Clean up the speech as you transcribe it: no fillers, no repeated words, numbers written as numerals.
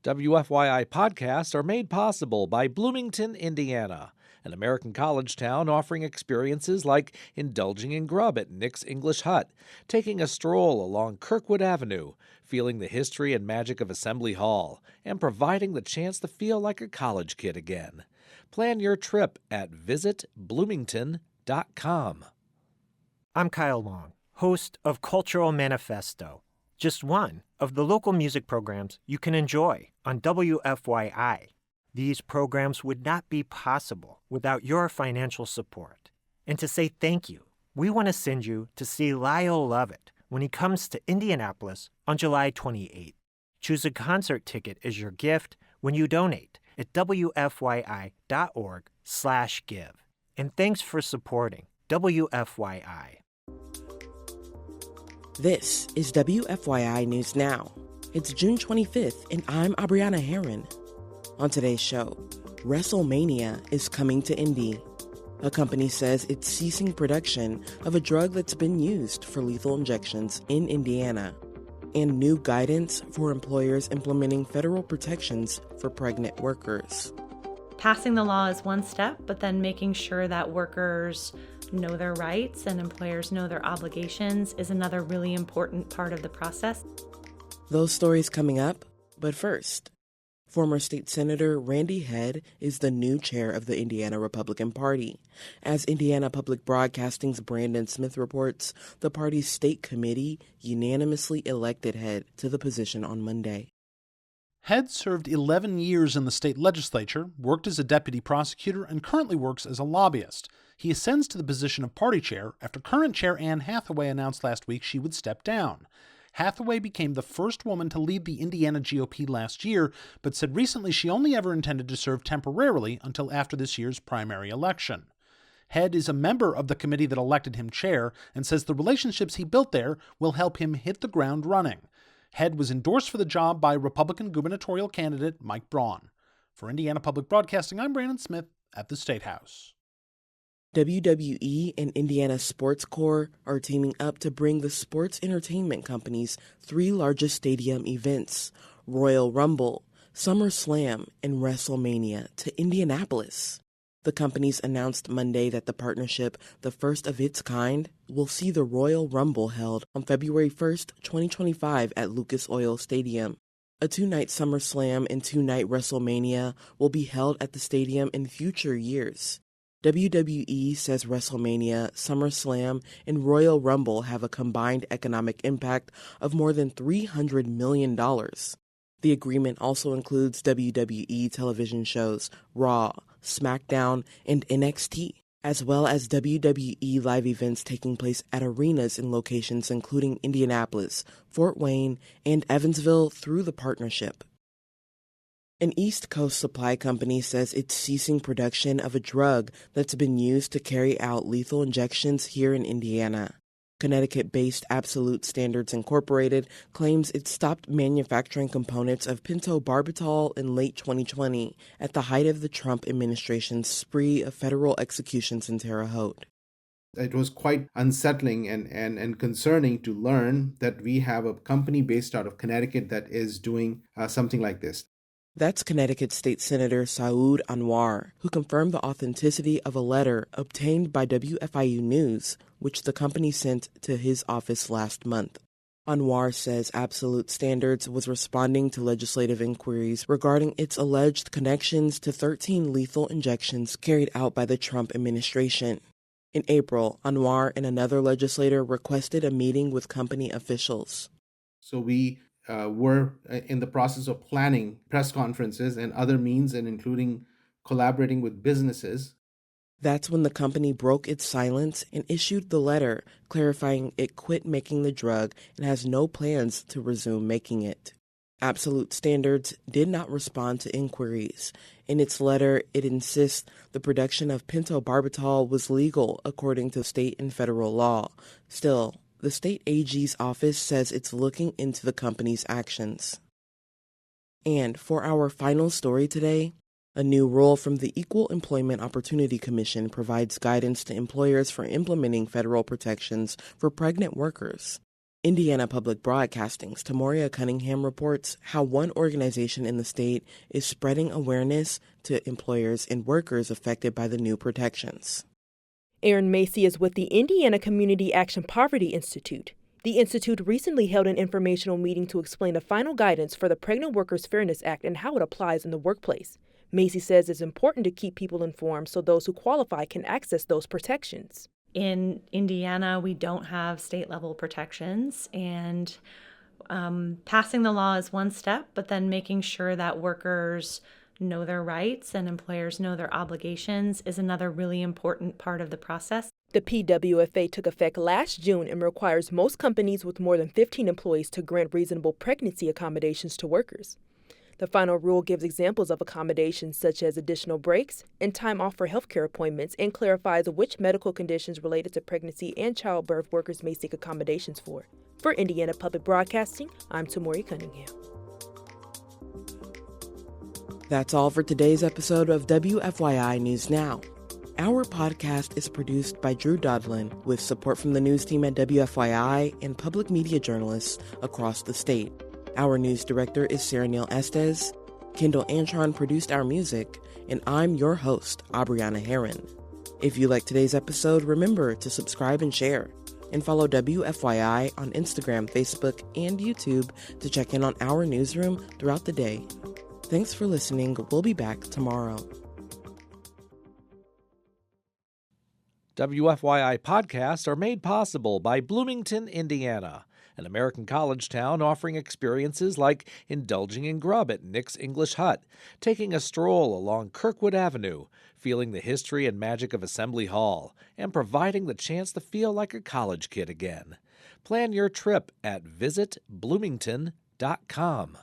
WFYI podcasts are made possible by Bloomington, Indiana, an American college town offering experiences like indulging in grub at Nick's English Hut, taking a stroll along Kirkwood Avenue, feeling the history and magic of Assembly Hall, and providing the chance to feel like a college kid again. Plan your trip at visitbloomington.com. I'm Kyle Long, host of Cultural Manifesto, just one of the local music programs you can enjoy on WFYI. These programs would not be possible without your financial support. And to say thank you, we want to send you to see Lyle Lovett when he comes to Indianapolis on July 28th. Choose a concert ticket as your gift when you donate at WFYI.org/give. And thanks for supporting WFYI. This is WFYI News Now. It's June 25th, and I'm Abriana Herron. On today's show, WrestleMania is coming to Indy. A company says it's ceasing production of a drug that's been used for lethal injections in Indiana. And new guidance for employers implementing federal protections for pregnant workers. Passing the law is one step, but then making sure that workers know their rights and employers know their obligations is another really important part of the process. Those stories coming up, but first, former state senator Randy Head is the new chair of the Indiana Republican Party. As Indiana Public Broadcasting's Brandon Smith reports, the party's state committee unanimously elected Head to the position on Monday. Head served 11 years in the state legislature, worked as a deputy prosecutor, and currently works as a lobbyist. He ascends to the position of party chair after current chair Anne Hathaway announced last week she would step down. Hathaway became the first woman to lead the Indiana GOP last year, but said recently she only ever intended to serve temporarily until after this year's primary election. Head is a member of the committee that elected him chair and says the relationships he built there will help him hit the ground running. Head was endorsed for the job by Republican gubernatorial candidate Mike Braun. For Indiana Public Broadcasting, I'm Brandon Smith at the State House. WWE and Indiana Sports Corp are teaming up to bring the sports entertainment company's three largest stadium events, Royal Rumble, SummerSlam, and WrestleMania, to Indianapolis. The companies announced Monday that the partnership, the first of its kind, will see the Royal Rumble held on February 1st, 2025 at Lucas Oil Stadium. A two-night SummerSlam and two-night WrestleMania will be held at the stadium in future years. WWE says WrestleMania, SummerSlam, and Royal Rumble have a combined economic impact of more than $300 million. The agreement also includes WWE television shows Raw, SmackDown, and NXT, as well as WWE live events taking place at arenas in locations including Indianapolis, Fort Wayne, and Evansville through the partnership. An East Coast supply company says it's ceasing production of a drug that's been used to carry out lethal injections here in Indiana. Connecticut-based Absolute Standards Incorporated claims it stopped manufacturing components of pentobarbital in late 2020 at the height of the Trump administration's spree of federal executions in Terre Haute. It was quite unsettling and concerning to learn that we have a company based out of Connecticut that is doing something like this. That's Connecticut State Senator Saud Anwar, who confirmed the authenticity of a letter obtained by WFYI News, which the company sent to his office last month. Anwar says Absolute Standards was responding to legislative inquiries regarding its alleged connections to 13 lethal injections carried out by the Trump administration. In April, Anwar and another legislator requested a meeting with company officials. So we were in the process of planning press conferences and other means, and including collaborating with businesses. That's when the company broke its silence and issued the letter clarifying it quit making the drug and has no plans to resume making it. Absolute Standards did not respond to inquiries. In its letter, it insists the production of pentobarbital was legal according to state and federal law. Still, the state AG's office says it's looking into the company's actions. And for our final story today, a new rule from the Equal Employment Opportunity Commission provides guidance to employers for implementing federal protections for pregnant workers. Indiana Public Broadcasting's Tamoria Cunningham reports how one organization in the state is spreading awareness to employers and workers affected by the new protections. Erin Macy is with the Indiana Community Action Poverty Institute. The institute recently held an informational meeting to explain the final guidance for the Pregnant Workers Fairness Act and how it applies in the workplace. Macy says it's important to keep people informed so those who qualify can access those protections. In Indiana, we don't have state-level protections, and passing the law is one step, but then making sure that workers know their rights and employers know their obligations is another really important part of the process. The PWFA took effect last June and requires most companies with more than 15 employees to grant reasonable pregnancy accommodations to workers. The final rule gives examples of accommodations such as additional breaks and time off for healthcare appointments and clarifies which medical conditions related to pregnancy and childbirth workers may seek accommodations for. For Indiana Public Broadcasting, I'm Tamoria Cunningham. That's all for today's episode of WFYI News Now. Our podcast is produced by Drew Daudelin with support from the news team at WFYI and public media journalists across the state. Our news director is Sarah Neal-Estes. Kendall Antron produced our music, and I'm your host, Abriana Herron. If you like today's episode, remember to subscribe and share, and follow WFYI on Instagram, Facebook, and YouTube to check in on our newsroom throughout the day. Thanks for listening. We'll be back tomorrow. WFYI podcasts are made possible by Bloomington, Indiana, an American college town offering experiences like indulging in grub at Nick's English Hut, taking a stroll along Kirkwood Avenue, feeling the history and magic of Assembly Hall, and providing the chance to feel like a college kid again. Plan your trip at visitbloomington.com.